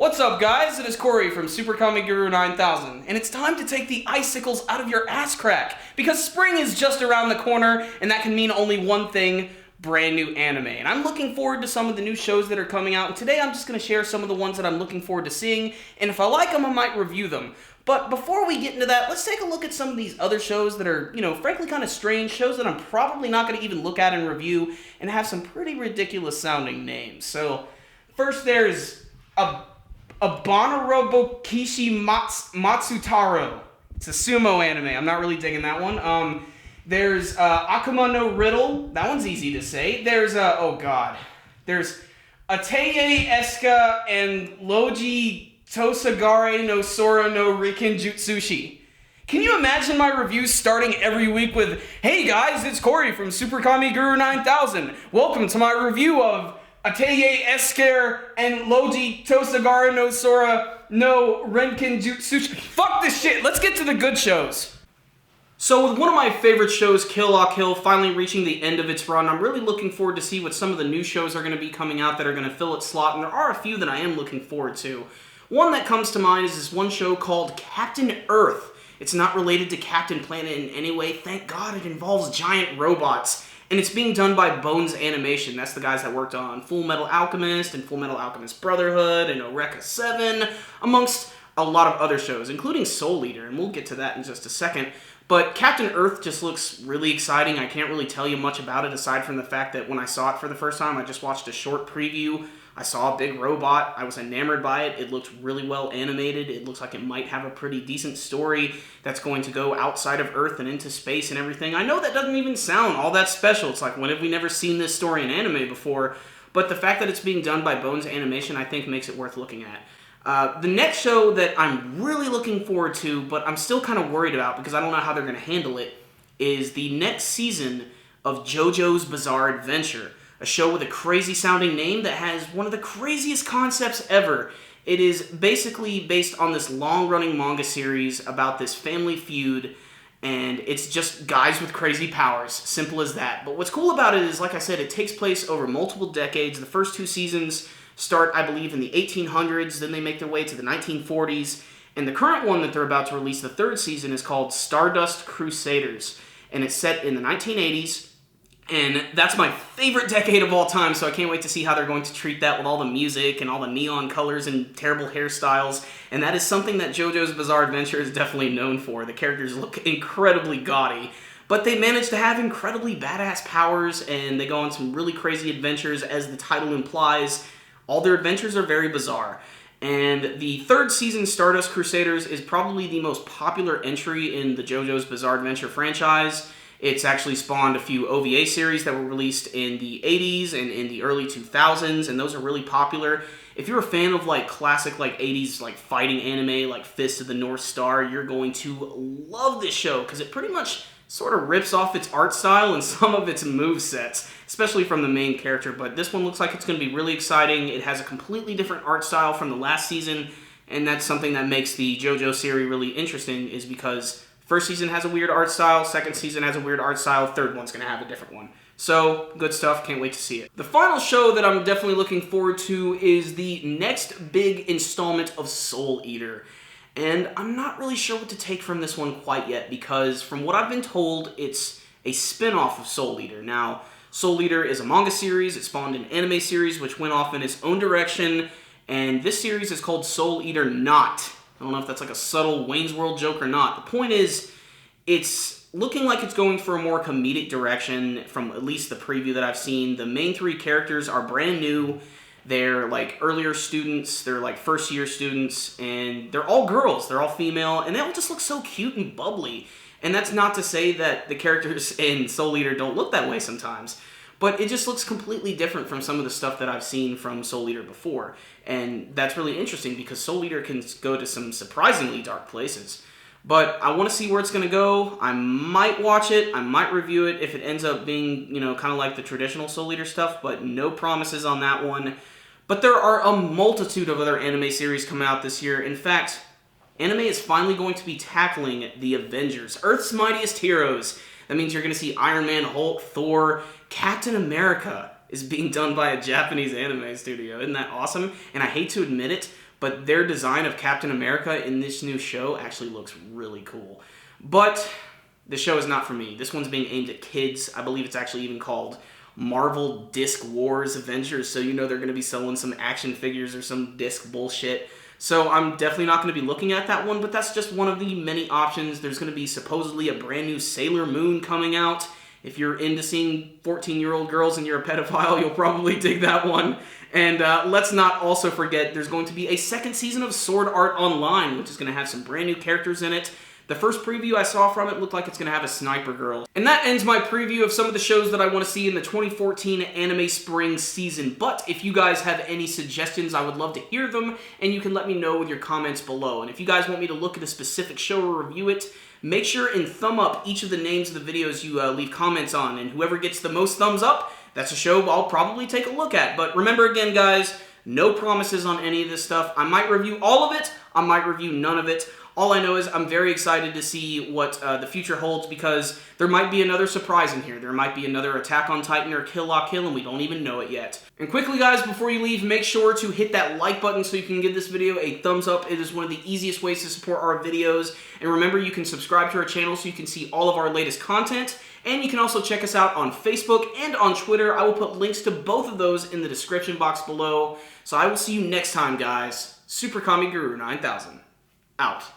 What's up, guys? It is Corey from Super Comic Guru 9000, and it's time to take the icicles out of your ass crack, because spring is just around the corner, and that can mean only one thing: brand new anime. And I'm looking forward to some of the new shows that are coming out, and today I'm just going to share some of the ones that I'm looking forward to seeing, and if I like them, I might review them. But before we get into that, let's take a look at some of these other shows that are, frankly kind of strange, shows that I'm probably not going to even look at and review, and have some pretty ridiculous sounding names. So, first there's Abominable Kishi Matsutaro. It's a sumo anime. I'm not really digging that one. There's Akuma no Riddle. That one's easy to say. There's There's Ateye Eska and Loji Tosagare no Sora no Riken Jutsushi. Can you imagine my reviews starting every week with, "Hey guys, it's Corey from Super Comic Guru 9000. Welcome to my review of Ateye Esker and Loji Tosagara no Sora no Renkin Jutsushi." Fuck this shit, let's get to the good shows. So with one of my favorite shows, Kill la Kill, finally reaching the end of its run, I'm really looking forward to see what some of the new shows are going to be coming out that are going to fill its slot, and there are a few that I am looking forward to. One that comes to mind is this one show called Captain Earth. It's not related to Captain Planet in any way, thank God. It involves giant robots. And it's being done by Bones Animation. That's the guys that worked on Full Metal Alchemist and Full Metal Alchemist Brotherhood and Eureka 7, amongst a lot of other shows, including Soul Eater, and we'll get to that in just a second. But Captain Earth just looks really exciting. I can't really tell you much about it aside from the fact that when I saw it for the first time, I just watched a short preview. I saw a big robot. I was enamored by it. It looked really well animated. It looks like it might have a pretty decent story that's going to go outside of Earth and into space and everything. I know that doesn't even sound all that special. It's like, when have we never seen this story in anime before? But the fact that it's being done by Bones Animation, I think, makes it worth looking at. The next show that I'm really looking forward to, but I'm still kind of worried about because I don't know how they're going to handle it, is the next season of JoJo's Bizarre Adventure. A show with a crazy sounding name that has one of the craziest concepts ever. It is basically based on this long running manga series about this family feud, and it's just guys with crazy powers. Simple as that. But what's cool about it is, like I said, it takes place over multiple decades. The first two seasons start, I believe, in the 1800s, then they make their way to the 1940s, and the current one that they're about to release, the third season, is called Stardust Crusaders, and it's set in the 1980s. And that's my favorite decade of all time, so I can't wait to see how they're going to treat that with all the music and all the neon colors and terrible hairstyles. And that is something that JoJo's Bizarre Adventure is definitely known for. The characters look incredibly gaudy, but they manage to have incredibly badass powers, and they go on some really crazy adventures, as the title implies. All their adventures are very bizarre. And the third season, Stardust Crusaders, is probably the most popular entry in the JoJo's Bizarre Adventure franchise. It's actually spawned a few OVA series that were released in the 80s and in the early 2000s, and those are really popular. If you're a fan of classic 80s fighting anime like Fist of the North Star, you're going to love this show because it pretty much sort of rips off its art style and some of its movesets, especially from the main character. But this one looks like it's going to be really exciting. It has a completely different art style from the last season, and that's something that makes the JoJo series really interesting, is because first season has a weird art style, second season has a weird art style, third one's going to have a different one. So, good stuff, can't wait to see it. The final show that I'm definitely looking forward to is the next big installment of Soul Eater. And I'm not really sure what to take from this one quite yet, because from what I've been told, it's a spin-off of Soul Eater. Now, Soul Eater is a manga series, it spawned an anime series which went off in its own direction, and this series is called Soul Eater Not. I don't know if that's a subtle Wayne's World joke or not. The point is, it's looking like it's going for a more comedic direction from at least the preview that I've seen. The main three characters are brand new. They're earlier students, they're first year students, and they're all girls, they're all female, and they all just look so cute and bubbly. And that's not to say that the characters in Soul Eater don't look that way sometimes, but it just looks completely different from some of the stuff that I've seen from Soul Eater before. And that's really interesting because Soul Eater can go to some surprisingly dark places. But I want to see where it's going to go. I might watch it, I might review it if it ends up being, kind of like the traditional Soul Eater stuff, but no promises on that one. But there are a multitude of other anime series coming out this year. In fact, anime is finally going to be tackling the Avengers, Earth's Mightiest Heroes. That means you're going to see Iron Man, Hulk, Thor, Captain America is being done by a Japanese anime studio. Isn't that awesome? And I hate to admit it, but their design of Captain America in this new show actually looks really cool. But the show is not for me. This one's being aimed at kids. I believe it's actually even called Marvel Disc Wars Avengers, so you know they're going to be selling some action figures or some disc bullshit. So I'm definitely not going to be looking at that one, but that's just one of the many options. There's going to be supposedly a brand new Sailor Moon coming out. If you're into seeing 14-year-old girls and you're a pedophile, you'll probably dig that one. And let's not also forget there's going to be a second season of Sword Art Online, which is going to have some brand new characters in it. The first preview I saw from it looked like it's going to have a sniper girl. And that ends my preview of some of the shows that I want to see in the 2014 anime spring season. But if you guys have any suggestions, I would love to hear them, and you can let me know with your comments below. And if you guys want me to look at a specific show or review it, make sure and thumb up each of the names of the videos you leave comments on, and whoever gets the most thumbs up, that's a show I'll probably take a look at. But remember again, guys, no promises on any of this stuff. I might review all of it, I might review none of it. All I know is I'm very excited to see what the future holds, because there might be another surprise in here. There might be another Attack on Titan or Kill La Kill, and we don't even know it yet. And quickly, guys, before you leave, make sure to hit that like button so you can give this video a thumbs up. It is one of the easiest ways to support our videos. And remember, you can subscribe to our channel so you can see all of our latest content. And you can also check us out on Facebook and on Twitter. I will put links to both of those in the description box below. So I will see you next time, guys. Super Kami Guru 9000, out.